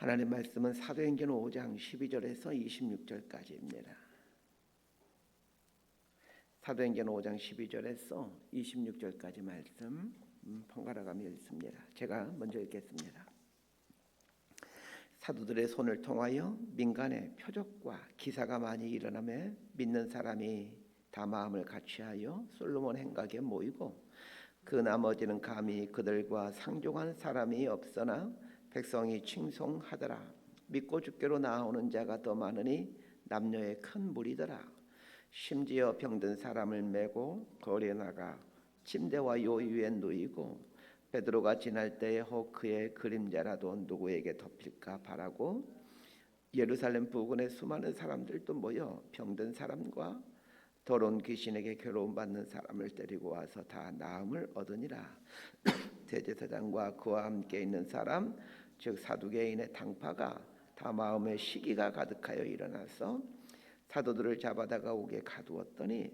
하나님 말씀은 사도행전 5장 12절에서 26절까지입니다. 사도행전 5장 12절에서 26절까지 말씀 번갈아 가며 읽습니다. 제가 먼저 읽겠습니다. 사도들의 손을 통하여 민간에 표적과 기사가 많이 일어나며 믿는 사람이 다 마음을 같이하여 솔로몬 행각에 모이고 그 나머지는 감히 그들과 상종한 사람이 없으나 백성이 칭송하더라. 믿고 주께로 나아오는 자가 더 많으니 남녀의 큰 무리더라. 심지어 병든 사람을 메고 거리에 나가 침대와 요 위에 누이고 베드로가 지날 때에 혹 그의 그림자라도 누구에게 덮일까 바라고 예루살렘 부근에 수많은 사람들도 모여 병든 사람과 더러운 귀신에게 괴로움받는 사람을 데리고 와서 다 나음을 얻으니라. 대제사장과 그와 함께 있는 사람 즉 사두개인의 당파가 다 마음에 시기가 가득하여 일어나서 사도들을 잡아다가 옥에 가두었더니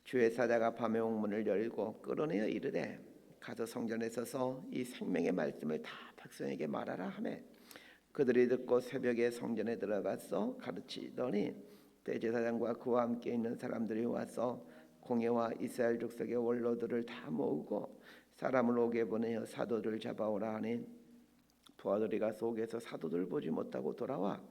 주의 사자가 밤에 옥문을 열고 끌어내어 이르되 가서 성전에 서서 이 생명의 말씀을 다 백성에게 말하라 하매 그들이 듣고 새벽에 성전에 들어가서 가르치더니 대제사장과 그와 함께 있는 사람들이 와서 공회와 이스라엘 족속의 원로들을 다 모으고 사람을 옥에 보내어 사도들을 잡아오라 하니 부하들이 가서 옥에서 사도들을 보지 못하고 돌아와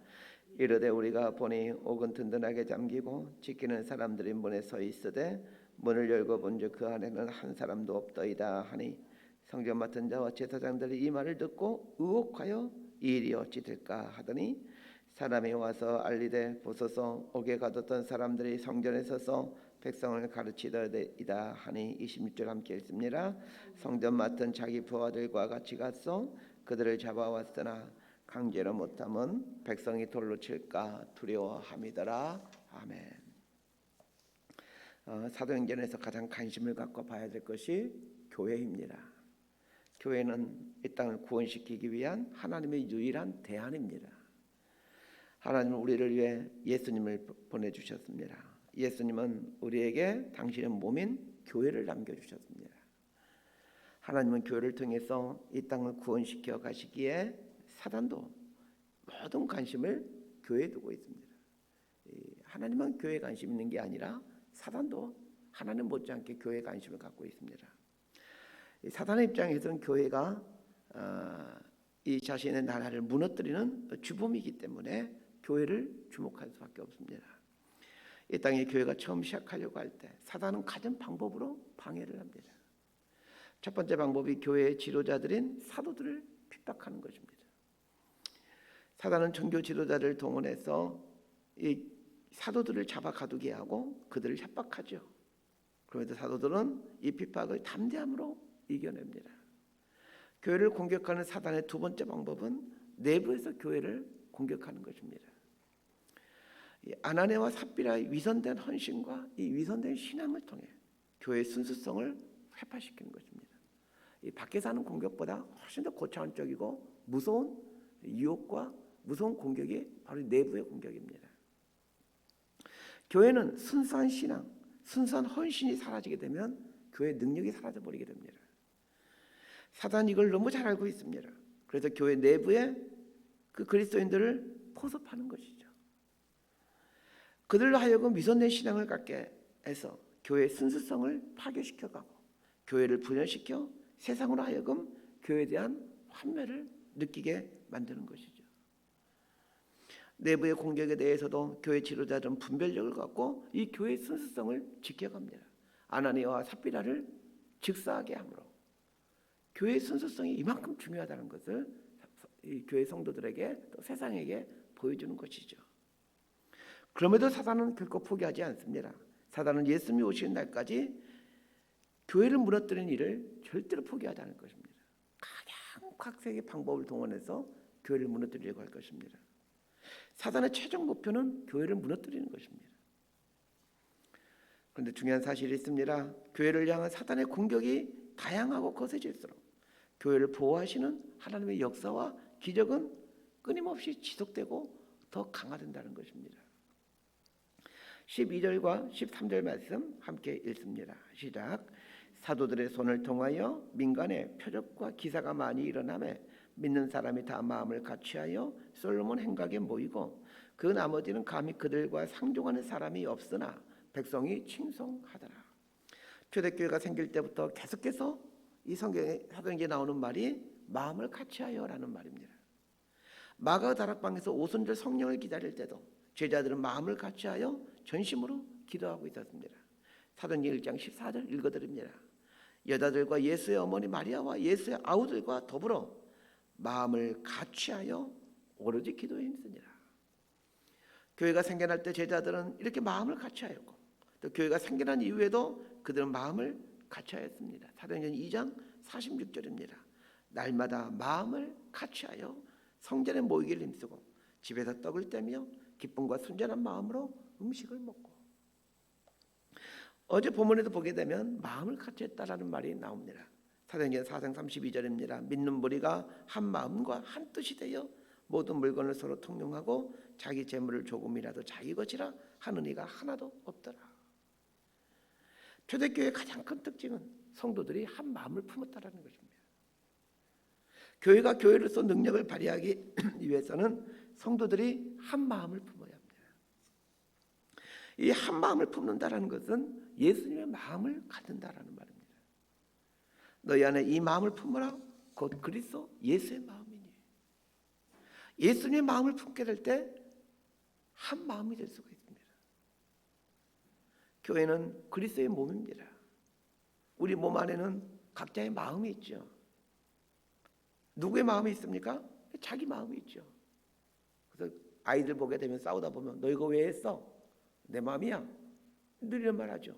이르되 우리가 보니 옥은 든든하게 잠기고 지키는 사람들이 문에 서 있으되 문을 열고 본즉 그 안에는 한 사람도 없더이다 하니 성전 맡은 자와 제사장들이 이 말을 듣고 의혹하여 이 일이 어찌 될까 하더니 사람이 와서 알리되 보소서 옥에 가뒀던 사람들이 성전에 서서 백성을 가르치더이다 하니 26절 함께 읽습니다. 성전 맡은 자기 부하들과 같이 갔어 그들을 잡아왔으나 강제로 못하면 백성이 돌로 칠까 두려워함이더라. 아멘. 사도행전에서 가장 관심을 갖고 봐야 될 것이 교회입니다. 교회는 이 땅을 구원시키기 위한 하나님의 유일한 대안입니다. 하나님은 우리를 위해 예수님을 보내주셨습니다. 예수님은 우리에게 당신의 몸인 교회를 남겨주셨습니다. 하나님은 교회를 통해서 이 땅을 구원시켜 가시기에 사단도 모든 관심을 교회에 두고 있습니다. 하나님만 교회에 관심 있는 게 아니라 사단도 하나님 못지않게 교회에 관심을 갖고 있습니다. 사단의 입장에서는 교회가 이 자신의 나라를 무너뜨리는 주범이기 때문에 교회를 주목할 수밖에 없습니다. 이 땅에 교회가 처음 시작하려고 할 때 사단은 가진 방법으로 방해를 합니다. 첫 번째 방법이 교회의 지도자들인 사도들을 핍박하는 것입니다. 사단은 종교 지도자를 동원해서 이 사도들을 잡아 가두게 하고 그들을 협박하죠. 그런데 사도들은 이 핍박을 담대함으로 이겨냅니다. 교회를 공격하는 사단의 두 번째 방법은 내부에서 교회를 공격하는 것입니다. 아나니아와 삽비라의 위선된 헌신과 이 위선된 신앙을 통해 교회의 순수성을 회파시키는 것입니다. 이 밖에서 하는 공격보다 훨씬 더 고차원적이고 무서운 유혹과 무서운 공격이 바로 내부의 공격입니다. 교회는 순수한 신앙, 순수한 헌신이 사라지게 되면 교회의 능력이 사라져버리게 됩니다. 사단이 이걸 너무 잘 알고 있습니다. 그래서 교회 내부에 그 그리스도인들을 포섭하는 것이죠. 그들로 하여금 위선된 신앙을 갖게 해서 교회의 순수성을 파괴시켜가고 교회를 분열시켜 세상으로 하여금 교회에 대한 환멸을 느끼게 만드는 것이죠. 내부의 공격에 대해서도 교회 지도자들은 분별력을 갖고 이 교회의 순수성을 지켜갑니다. 아나니아와 삽비라를 즉사하게 함으로 교회의 순수성이 이만큼 중요하다는 것을 이 교회 성도들에게 또 세상에게 보여주는 것이죠. 그럼에도 사단은 결코 포기하지 않습니다. 사단은 예수님이 오시는 날까지 교회를 무너뜨리는 일을 절대로 포기하지 않을 것입니다. 가장 각색의 방법을 동원해서 교회를 무너뜨리려고 할 것입니다. 사단의 최종 목표는 교회를 무너뜨리는 것입니다. 그런데 중요한 사실이 있습니다. 교회를 향한 사단의 공격이 다양하고 거세질수록 교회를 보호하시는 하나님의 역사와 기적은 끊임없이 지속되고 더 강화된다는 것입니다. 12절과 13절 말씀 함께 읽습니다. 시작. 사도들의 손을 통하여 민간에 표적과 기사가 많이 일어나며 믿는 사람이 다 마음을 같이하여 솔로몬 행각에 모이고 그 나머지는 감히 그들과 상종하는 사람이 없으나 백성이 칭송하더라. 초대교회가 생길 때부터 계속해서 이 성경에 사도행전에 나오는 말이 마음을 같이하여라는 말입니다. 마가 다락방에서 오순절 성령을 기다릴 때도 제자들은 마음을 같이하여 전심으로 기도하고 있었습니다. 사도행전 1장 14절 읽어드립니다. 여자들과 예수의 어머니 마리아와 예수의 아우들과 더불어 마음을 같이하여 오로지 기도에 힘쓰니라. 교회가 생겨날 때 제자들은 이렇게 마음을 같이하였고 또 교회가 생겨난 이후에도 그들은 마음을 같이하였습니다. 사도행전 2장 46절입니다. 날마다 마음을 같이하여 성전에 모이기를 힘쓰고 집에서 떡을 떼며 기쁨과 순전한 마음으로 음식을 먹고. 어제 본문에도 보게 되면 마음을 같이했다라는 말이 나옵니다. 사도행전 4장 32절입니다. 믿는 무리가 한 마음과 한 뜻이 되어 모든 물건을 서로 통용하고 자기 재물을 조금이라도 자기 것이라 하는 이가 하나도 없더라. 초대교회의 가장 큰 특징은 성도들이 한 마음을 품었다라는 것입니다. 교회가 교회로서 능력을 발휘하기 위해서는 성도들이 한 마음을 품어야 합니다. 이 한 마음을 품는다라는 것은 예수님의 마음을 갖는다라는 말입니다. 너희 안에 이 마음을 품으라. 곧 그리스도 예수의 마음이니. 예수님의 마음을 품게 될 때 한 마음이 될 수가 있습니다. 교회는 그리스도의 몸입니다. 우리 몸 안에는 각자의 마음이 있죠. 누구의 마음이 있습니까? 자기 마음이 있죠. 그래서 아이들 보게 되면 싸우다 보면 너 이거 왜 했어? 내 마음이야. 늘 이런 말 하죠.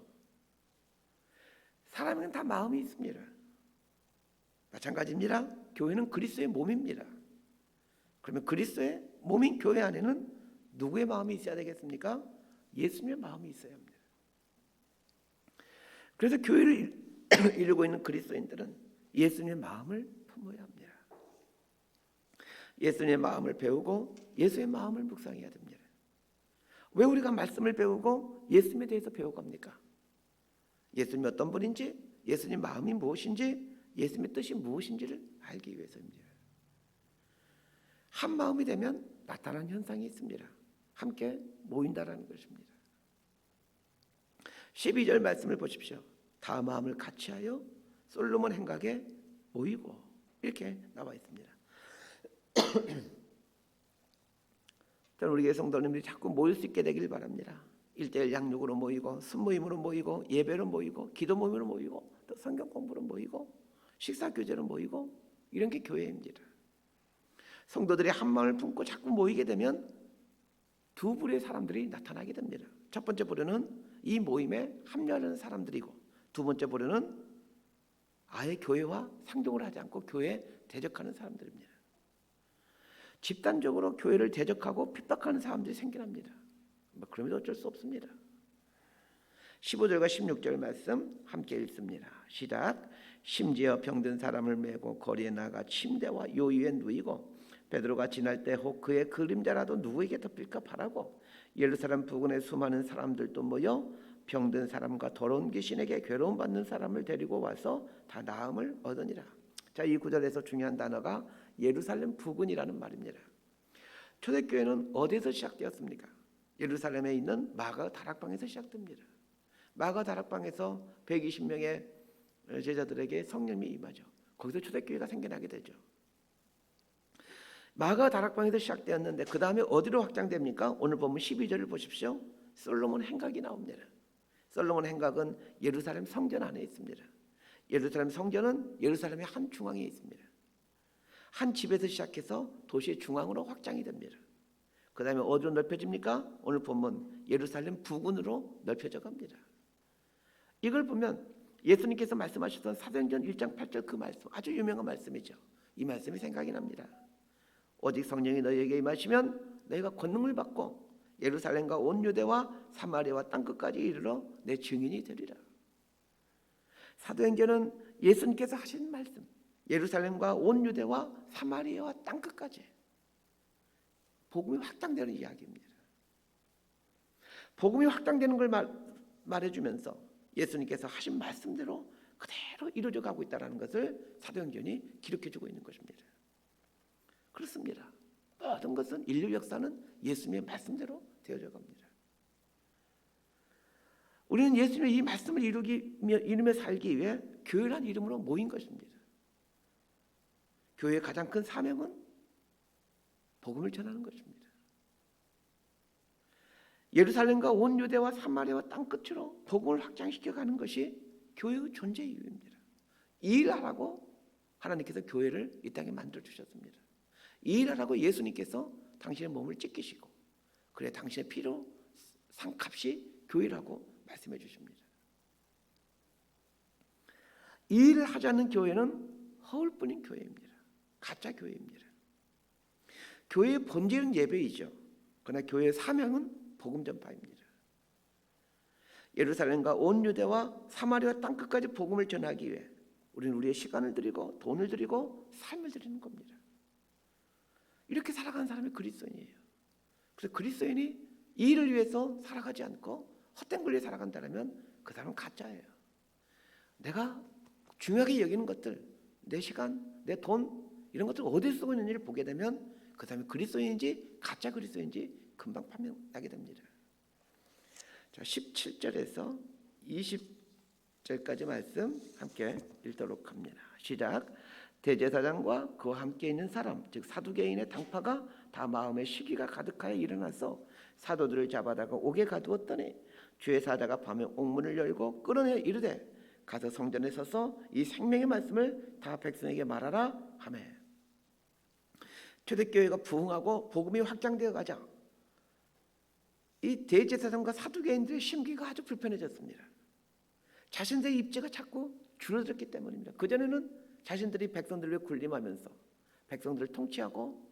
사람은 다 마음이 있습니다. 마찬가지입니다. 교회는 그리스도의 몸입니다. 그러면 그리스도의 몸인 교회 안에는 누구의 마음이 있어야 되겠습니까? 예수님의 마음이 있어야 합니다. 그래서 교회를 이루고 있는 그리스도인들은 예수님의 마음을 품어야 합니다. 예수님의 마음을 배우고 예수의 마음을 묵상해야 됩니다. 왜 우리가 말씀을 배우고 예수님에 대해서 배워갑니까? 예수님이 어떤 분인지, 예수님 마음이 무엇인지, 예수님의 뜻이 무엇인지를 알기 위해서입니다. 한 마음이 되면 나타나는 현상이 있습니다. 함께 모인다라는 것입니다. 12절 말씀을 보십시오. 다 마음을 같이하여 솔로몬 행각에 모이고 이렇게 나와 있습니다. 저는 우리 성도님들이 자꾸 모일 수 있게 되길 바랍니다. 1:1 양육으로 모이고 순모임으로 모이고 예배로 모이고 기도 모임으로 모이고 또 성경 공부로 모이고 식사 교제로 모이고 이런 게 교회입니다. 성도들이 한 마음을 품고 자꾸 모이게 되면 두 부류의 사람들이 나타나게 됩니다. 첫 번째 부류는 이 모임에 합류하는 사람들이고 두 번째 부류는 아예 교회와 상종을 하지 않고 교회에 대적하는 사람들입니다. 집단적으로 교회를 대적하고 핍박하는 사람들이 생겨납니다. 그러면 어쩔 수 없습니다. 15절과 16절 말씀 함께 읽습니다. 시작. 심지어 병든 사람을 메고 거리에 나가 침대와 요 위에 누이고 베드로가 지날 때 혹 그의 그림자라도 누구에게 덮일까 바라고 예루살렘 부근의 수많은 사람들도 모여 병든 사람과 더러운 귀신에게 괴로움 받는 사람을 데리고 와서 다 나음을 얻으니라. 자, 이 구절에서 중요한 단어가 예루살렘 부근이라는 말입니다. 초대교회는 어디서 시작되었습니까? 예루살렘에 있는 마가 다락방에서 시작됩니다. 마가 다락방에서 120명의 제자들에게 성령이 임하죠. 거기서 초대교회가 생겨나게 되죠. 마가 다락방에서 시작되었는데 그 다음에 어디로 확장됩니까? 오늘 보면 12절을 보십시오. 솔로몬 행각이 나옵니다. 솔로몬 행각은 예루살렘 성전 안에 있습니다. 예루살렘 성전은 예루살렘의 한 중앙에 있습니다. 한 집에서 시작해서 도시의 중앙으로 확장이 됩니다. 그 다음에 어디로 넓혀집니까? 오늘 보면 예루살렘 부근으로 넓혀져 갑니다. 이걸 보면 예수님께서 말씀하셨던 사도행전 1장 8절 그 말씀, 아주 유명한 말씀이죠. 이 말씀이 생각이 납니다. 오직 성령이 너희에게 임하시면 너희가 권능을 받고 예루살렘과 온 유대와 사마리아와 땅끝까지 이르러 내 증인이 되리라. 사도행전은 예수님께서 하신 말씀, 예루살렘과 온 유대와 사마리아와 땅끝까지 복음이 확장되는 이야기입니다. 복음이 확장되는 걸 말해주면서 예수님께서 하신 말씀대로 그대로 이루어져 가고 있다는 것을 사도행전이 기록해주고 있는 것입니다. 그렇습니다. 모든 것은 인류 역사는 예수님의 말씀대로 되어져 갑니다. 우리는 예수님의 이 말씀을 이루며 살기 위해 교회란 이름으로 모인 것입니다. 교회의 가장 큰 사명은 복음을 전하는 것입니다. 예루살렘과 온 유대와 사마리아와 땅끝으로 복음을 확장시켜 가는 것이 교회의 존재 이유입니다. 이 일하라고 하나님께서 교회를 이 땅에 만들어 주셨습니다. 이 일하라고 예수님께서 당신의 몸을 찢기시고 그래 당신의 피로 산 값이 교회라고 말씀해 주십니다. 이 일을 하지 않는 교회는 허울뿐인 교회입니다. 가짜 교회입니다. 교회의 본질은 예배이죠. 그러나 교회의 사명은 복음 전파입니다. 예루살렘과 온 유대와 사마리아 땅끝까지 복음을 전하기 위해 우리는 우리의 시간을 드리고 돈을 드리고 삶을 드리는 겁니다. 이렇게 살아가는 사람이 그리스도인이에요. 그래서 그리스도인이 이 일을 위해서 살아가지 않고 헛된 걸 위해 살아간다면 그 사람은 가짜예요. 내가 중요하게 여기는 것들, 내 시간, 내 돈 이런 것들을 어디에 쓰고 있는지를 보게 되면 그 사람이 그리스도인인지 가짜 그리스도인지 금방 판명나게 됩니다. 자, 17절에서 20절까지 말씀 함께 읽도록 합니다. 시작. 대제사장과 그와 함께 있는 사람 즉 사두개인의 당파가 다 마음에 시기가 가득하여 일어나서 사도들을 잡아다가 옥에 가두었더니 주의 사자가 밤에 옥문을 열고 끌어내 이르되 가서 성전에 서서 이 생명의 말씀을 다 백성에게 말하라 하며 초대교회가 부흥하고 복음이 확장되어 가자 이 대제사장과 사두개인들의 심기가 아주 불편해졌습니다. 자신들의 입지가 자꾸 줄어들었기 때문입니다. 그전에는 자신들이 백성들을 군림하면서 백성들을 통치하고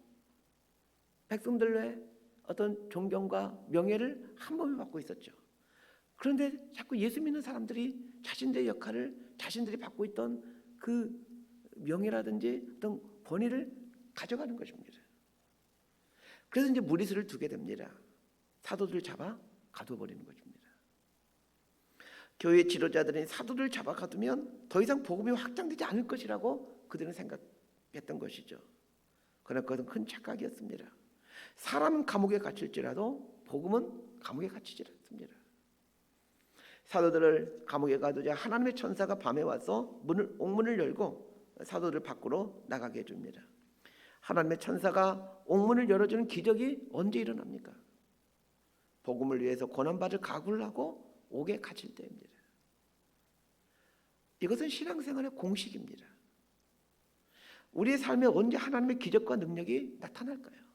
백성들의 어떤 존경과 명예를 한 몸에 받고 있었죠. 그런데 자꾸 예수 믿는 사람들이 자신들의 역할을 자신들이 받고 있던 그 명예라든지 어떤 권위를 가져가는 것입니다. 그래서 이제 무리수를 두게 됩니다. 사도들을 잡아 가둬버리는 것입니다. 교회 지도자들이 사도들을 잡아 가두면 더 이상 복음이 확장되지 않을 것이라고 그들은 생각했던 것이죠. 그러나 그것은 큰 착각이었습니다. 사람은 감옥에 갇힐지라도 복음은 감옥에 갇히지 않습니다. 사도들을 감옥에 가두자 하나님의 천사가 밤에 와서 옥문을 열고 사도들을 밖으로 나가게 해줍니다. 하나님의 천사가 옥문을 열어주는 기적이 언제 일어납니까? 복음을 위해서 고난받을 각오를 하고 옥에 갇힐 때입니다. 이것은 신앙생활의 공식입니다. 우리의 삶에 언제 하나님의 기적과 능력이 나타날까요?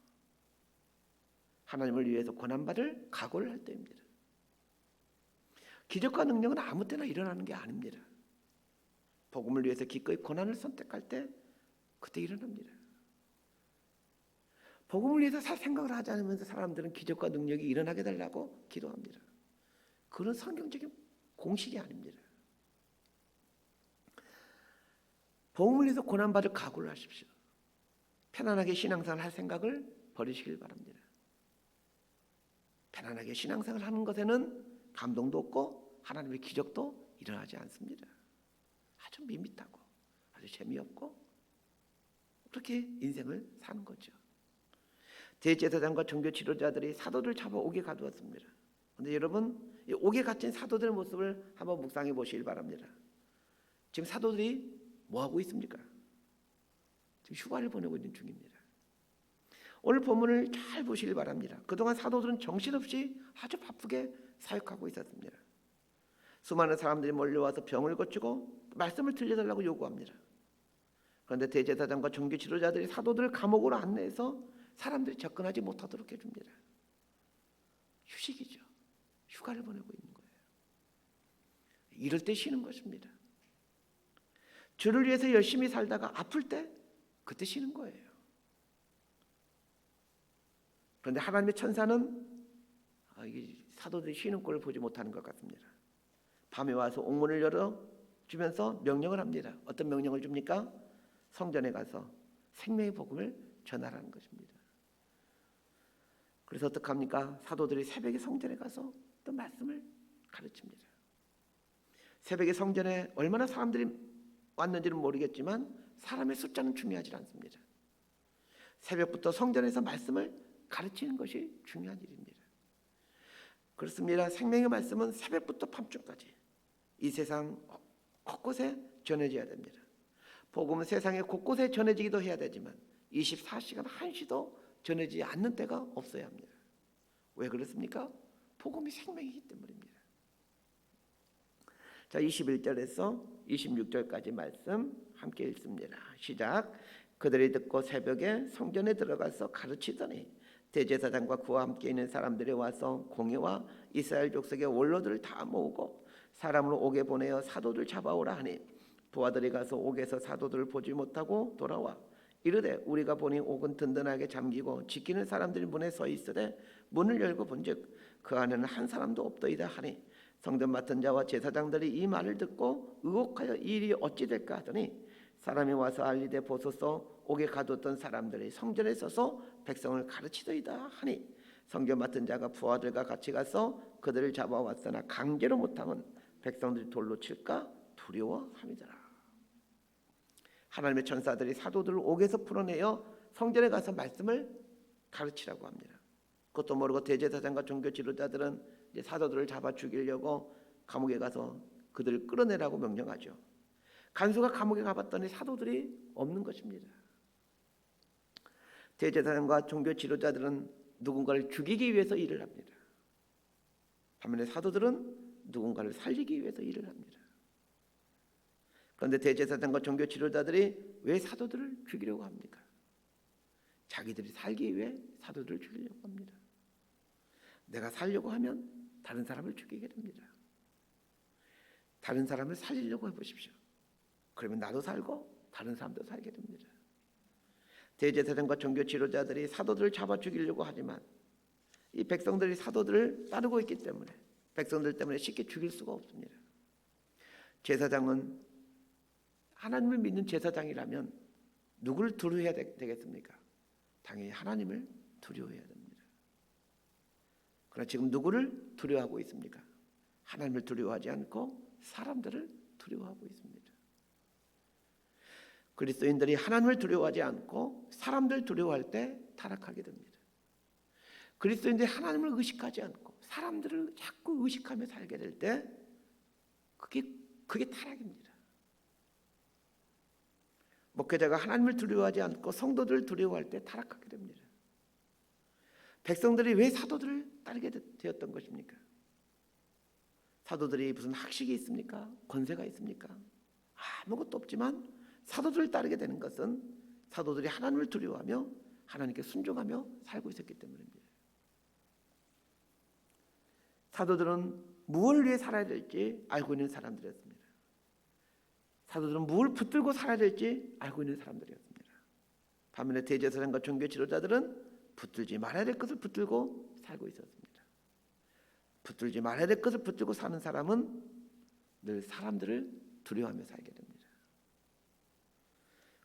하나님을 위해서 고난받을 각오를 할 때입니다. 기적과 능력은 아무 때나 일어나는 게 아닙니다. 복음을 위해서 기꺼이 고난을 선택할 때 그때 일어납니다. 복음을 위해서 생각을 하지 않으면서 사람들은 기적과 능력이 일어나게 달라고 기도합니다. 그런 성경적인 공식이 아닙니다. 복음을 위해서 고난받을 각오를 하십시오. 편안하게 신앙생활을 할 생각을 버리시길 바랍니다. 편안하게 신앙생활을 하는 것에는 감동도 없고 하나님의 기적도 일어나지 않습니다. 아주 밋밋하고 아주 재미없고 그렇게 인생을 사는 거죠. 대제사장과 종교 지도자들이 사도들 잡아 옥에 가두었습니다. 그런데 여러분 이 옥에 갇힌 사도들의 모습을 한번 묵상해 보시길 바랍니다. 지금 사도들이 뭐 하고 있습니까? 지금 휴가를 보내고 있는 중입니다. 오늘 본문을 잘 보시길 바랍니다. 그동안 사도들은 정신없이 아주 바쁘게 사역하고 있었습니다. 수많은 사람들이 몰려와서 병을 고치고 말씀을 들려달라고 요구합니다. 그런데 대제사장과 종교 지도자들이 사도들을 감옥으로 안내해서 사람들이 접근하지 못하도록 해줍니다. 휴식이죠. 휴가를 보내고 있는 거예요. 이럴 때 쉬는 것입니다. 주를 위해서 열심히 살다가 아플 때 그때 쉬는 거예요. 그런데 하나님의 천사는 사도들이 쉬는 꼴을 보지 못하는 것 같습니다. 밤에 와서 옥문을 열어주면서 명령을 합니다. 어떤 명령을 줍니까? 성전에 가서 생명의 복음을 전하라는 것입니다. 그래서 어떻게 합니까? 사도들이 새벽에 성전에 가서 또 말씀을 가르칩니다. 새벽에 성전에 얼마나 사람들이 왔는지는 모르겠지만 사람의 숫자는 중요하지 않습니다. 새벽부터 성전에서 말씀을 가르치는 것이 중요한 일입니다. 그렇습니다. 생명의 말씀은 새벽부터 밤중까지 이 세상 곳곳에 전해져야 됩니다. 복음은 세상에 곳곳에 전해지기도 해야 되지만 24시간 한시도 전해지지 않는 때가 없어야 합니다. 왜 그렇습니까? 복음이 생명이기 때문입니다. 자, 21절에서 26절까지 말씀 함께 읽습니다. 시작. 그들이 듣고 새벽에 성전에 들어가서 가르치더니 대제사장과 그와 함께 있는 사람들이 와서 공회와 이스라엘 족속의 원로들을 다 모으고 사람을 옥에 보내어 사도들 잡아오라 하니 부하들이 가서 옥에서 사도들을 보지 못하고 돌아와 이르되 우리가 보니 옥은 든든하게 잠기고 지키는 사람들이 문에 서 있으되 문을 열고 본즉 그 안에는 한 사람도 없더이다 하니 성전 맡은 자와 제사장들이 이 말을 듣고 의혹하여 이 일이 어찌 될까 하더니 사람이 와서 알리되 보소서 옥에 가뒀던 사람들이 성전에 서서 백성을 가르치더이다 하니 성전 맡은 자가 부하들과 같이 가서 그들을 잡아왔으나 강제로 못하면 백성들이 돌로 칠까 두려워함이더라. 하나님의 천사들이 사도들을 옥에서 풀어내어 성전에 가서 말씀을 가르치라고 합니다. 그것도 모르고 대제사장과 종교 지도자들은 이제 사도들을 잡아 죽이려고 감옥에 가서 그들을 끌어내라고 명령하죠. 간수가 감옥에 가봤더니 사도들이 없는 것입니다. 대제사장과 종교 지도자들은 누군가를 죽이기 위해서 일을 합니다. 반면에 사도들은 누군가를 살리기 위해서 일을 합니다. 그런데 대제사장과 종교 지도자들이 왜 사도들을 죽이려고 합니까? 자기들이 살기 위해 사도들을 죽이려고 합니다. 내가 살려고 하면 다른 사람을 죽이게 됩니다. 다른 사람을 살리려고 해보십시오. 그러면 나도 살고 다른 사람도 살게 됩니다. 대제사장과 종교 지도자들이 사도들을 잡아 죽이려고 하지만 이 백성들이 사도들을 따르고 있기 때문에 백성들 때문에 쉽게 죽일 수가 없습니다. 제사장은 하나님을 믿는 제사장이라면 누구를 두려워해야 되겠습니까? 당연히 하나님을 두려워해야 됩니다. 그러나 지금 누구를 두려워하고 있습니까? 하나님을 두려워하지 않고 사람들을 두려워하고 있습니다. 그리스도인들이 하나님을 두려워하지 않고 사람들 두려워할 때 타락하게 됩니다. 그리스도인들이 하나님을 의식하지 않고 사람들을 자꾸 의식하며 살게 될 때 그게 타락입니다. 목회자가 하나님을 두려워하지 않고 성도들을 두려워할 때 타락하게 됩니다. 백성들이 왜 사도들을 따르게 되었던 것입니까? 사도들이 무슨 학식이 있습니까? 권세가 있습니까? 아무것도 없지만 사도들을 따르게 되는 것은 사도들이 하나님을 두려워하며 하나님께 순종하며 살고 있었기 때문입니다. 사도들은 무엇을 위해 살아야 될지 알고 있는 사람들이었습니다. 사도들은 무엇을 붙들고 살아야 될지 알고 있는 사람들이었습니다. 반면에 대제사장과 종교 지도자들은 붙들지 말아야 될 것을 붙들고 살고 있었습니다. 붙들지 말아야 될 것을 붙들고 사는 사람은 늘 사람들을 두려워하며 살게 됩니다.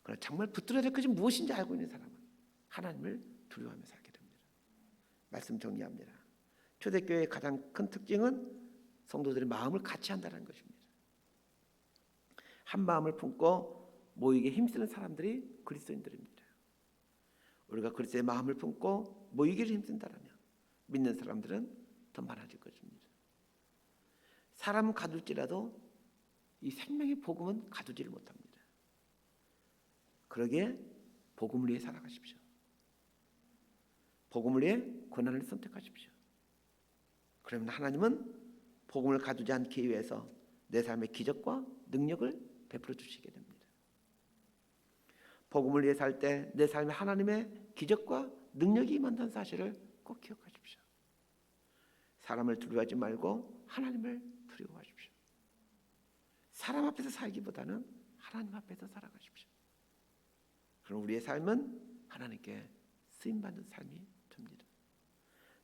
그러나 정말 붙들어야 될 것이 무엇인지 알고 있는 사람은 하나님을 두려워하며 살게 됩니다. 말씀 정리합니다. 초대교회의 가장 큰 특징은 성도들의 마음을 같이 한다는 것입니다. 한 마음을 품고 모이게 힘쓰는 사람들이 그리스도인들입니다. 우리가 그리스도의 마음을 품고 모이기를 힘쓴다면 믿는 사람들은 더 많아질 것입니다. 사람은 가둘지라도 이 생명의 복음은 가두지를 못합니다. 그러기에 복음을 위해 살아가십시오. 복음을 위해 고난을 선택하십시오. 그러면 하나님은 복음을 가두지 않기 위해서 내 삶의 기적과 능력을 베풀어 주시게 됩니다. 복음을 위해 살 때 내 삶에 하나님의 기적과 능력이 임한다는 사실을 꼭 기억하십시오. 사람을 두려워하지 말고 하나님을 두려워하십시오. 사람 앞에서 살기보다는 하나님 앞에서 살아가십시오. 그럼 우리의 삶은 하나님께 쓰임받는 삶이 됩니다.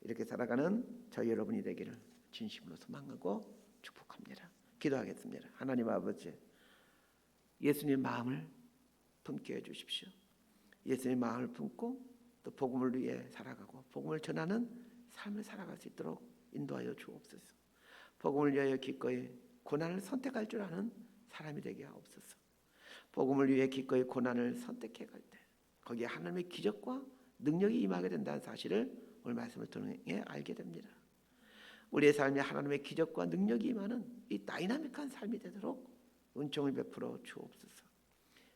이렇게 살아가는 저희 여러분이 되기를 진심으로 소망하고 축복합니다. 기도하겠습니다. 하나님 아버지, 예수님 마음을 품게 해주십시오. 예수님 마음을 품고 또 복음을 위해 살아가고 복음을 전하는 삶을 살아갈 수 있도록 인도하여 주옵소서. 복음을 위하여 기꺼이 고난을 선택할 줄 아는 사람이 되게 하옵소서. 복음을 위해 기꺼이 고난을 선택해 갈 때 거기에 하나님의 기적과 능력이 임하게 된다는 사실을 오늘 말씀을 통해 알게 됩니다. 우리의 삶에 하나님의 기적과 능력이 임하는 이 다이나믹한 삶이 되도록 은총을 베풀어 주옵소서.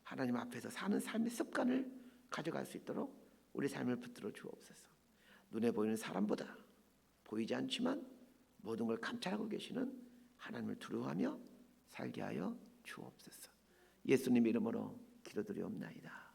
하나님 앞에서 사는 삶의 습관을 가져갈 수 있도록 우리 삶을 붙들어 주옵소서. 눈에 보이는 사람보다 보이지 않지만 모든 걸 감찰하고 계시는 하나님을 두려워하며 살게 하여 주옵소서. 예수님 이름으로 기도드리옵나이다.